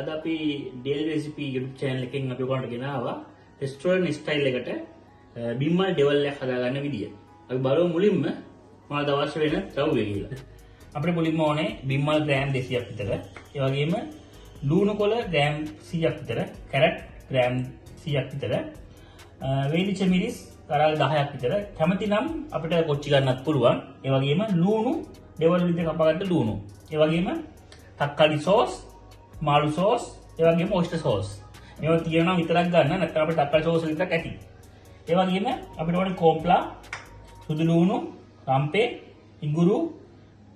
අද අපි daily recipe YouTube channel එකෙන් අපි ඔයගොල්ලන්ට ගෙනාවා රෙස්ටෝරන්ට් ස්ටයිල් එකට බිම්මල් ඩෙවල් එකක් හදාගන්න විදිය. අපි බලමු මුලින්ම මොනවද අවශ්‍ය වෙන ද්‍රව්‍ය කියලා. අපිට මුලින්ම ඕනේ බිම්මල් ග්‍රෑම් 200ක් විතර. ඒ වගේම ලුණු කොළ ග්‍රෑම් 100ක් විතර, කැරට් ග්‍රෑම් 100ක් විතර, වේලිච්ච මිරිස් කරල් 10ක් විතර. කැමති නම් අපිට කොච්චි ගන්නත් පුළුවන්. ඒ වගේම ලුණු ඩෙවල් විදිහට කපාගත්ත ලුණු. ඒ වගේම තක්කාලි සෝස්, මාළු සෝස්, ඒ වගේම ඔයිස්ටර් සෝස්. මේවා තියෙනවා විතරක් ගන්න. නැත්නම් අපිට තක්කාලි සෝස් විතරක් ඇති. ඒ වගේම අපිට ඕනේ කෝම්ප්ලා, සුදු ලුණු, රම්පේ, ඉඟුරු,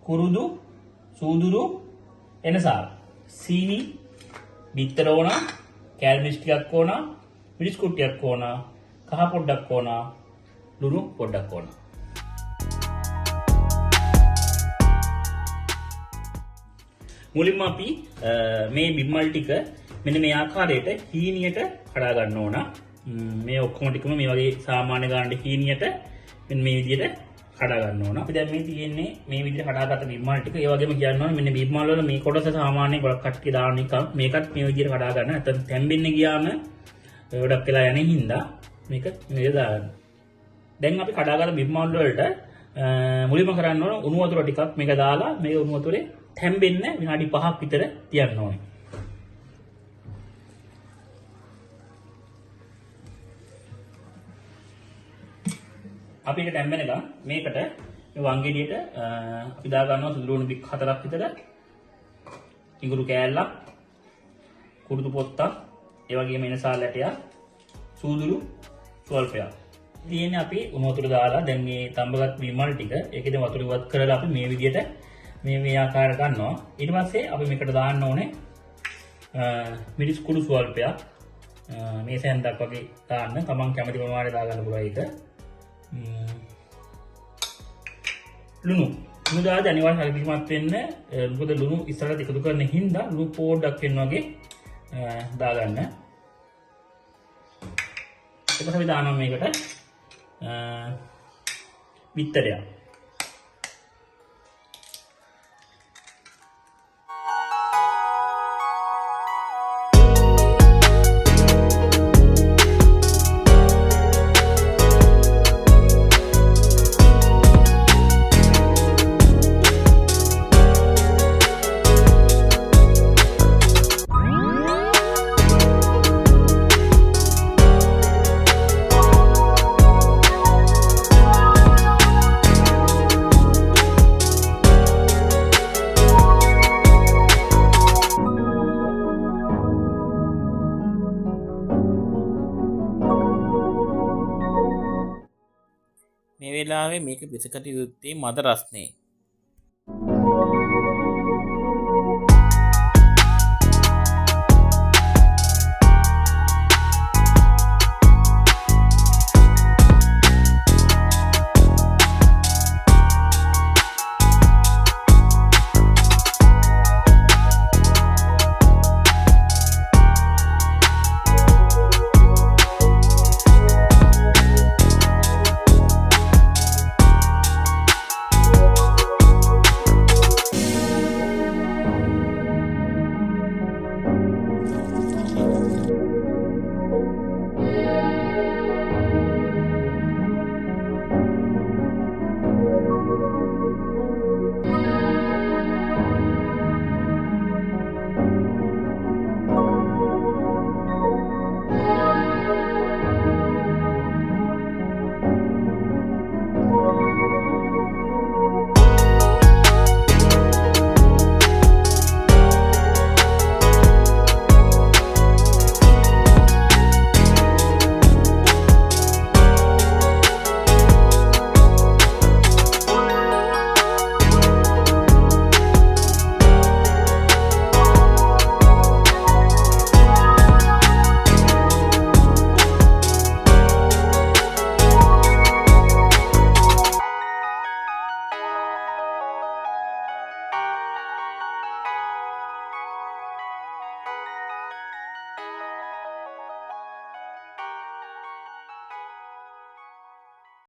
කුරුදු, සූදුරු, එනසාර, සීනි, බිත්තර ඕන, කැල්මිස් ටිකක් ඕන, මිරිස් කුට්ටියක් ඕන, කහ පොඩ්ඩක් ඕන, ලුණු පොඩ්ඩක් ඕන. මුලින්ම අපි මේ බිම්මල් ටික මෙන්න මේ ආකාරයට හීනියට කඩා ගන්න ඕන. මේ ඔක්කොම ටිකම මේ වගේ සාමාන්‍ය ගානට හීනියට මෙන්න මේ විදිහට කඩා ගන්න ඕන. අපි දැන් මේ තියෙන්නේ මේ විදිහට කඩාගත්ත බිම්මල් ටික. ඒ වගේම කියන්න ඕනේ මෙන්න බිම්මල් වල මේ කොටස සාමාන්‍ය ගොඩක් කට්ටිය දාන එක. මේකත් මේ විදිහට කඩා ගන්න. නැත්නම් තැම්බෙන්න ගියාම ගොඩක් වෙලා යන්නේ හින්දා මේක මේ දාගන්න. දැන් අපි කඩාගත්ත බිම්මල් වලට මුලින්ම කරන්න ඕන උණු වතුර ටිකක් මේක දාලා මේ උණු වතුරේ තැම්බෙන්න විනාඩි 5ක් විතර තියන්න ඕනේ. අපි ඒක තැම්බෙනකම් මේකට මේ වංගෙඩියට අපි දා ගන්නවා සුදු ලුණු බික් 4ක් විතර, ඉඟුරු කෑල්ලක්, කුරුදු පොත්තක්, ඒ වගේම එනසාල් ඇටයක්, සූදුරු ස්වල්පයක්. තියෙන්නේ අපි උණු වතුර දාලා දැන් මේ තඹගත් බිම්මල් ටික ඒකෙන් වතුර ඉවත් කරලා අපි මේ විදිහට මේ ආකාර ගන්නවා. ඊට පස්සේ අපි මේකට දාන්න ඕනේ මිරිස් කුඩු ස්වල්පයක්. මේ සැන්දක් වගේ දාන්න. තමන් කැමති ප්‍රමාණය දාගන්න පුළුවන් ඒක. ලුණු දාලා අනිවාර්යයෙන් හරිපිටිමත් වෙන්න. මොකද ලුණු ඉස්සරහට එකතු කරන හින්දා ලුණු පොඩ්ඩක් වෙන වගේ දාගන්න. ඊට පස්සේ අපි දානවා මේකට බිත්තරයක්. මේ වෙලාවේ මේක බෙසකට යුත්තේ මද රස්නේ.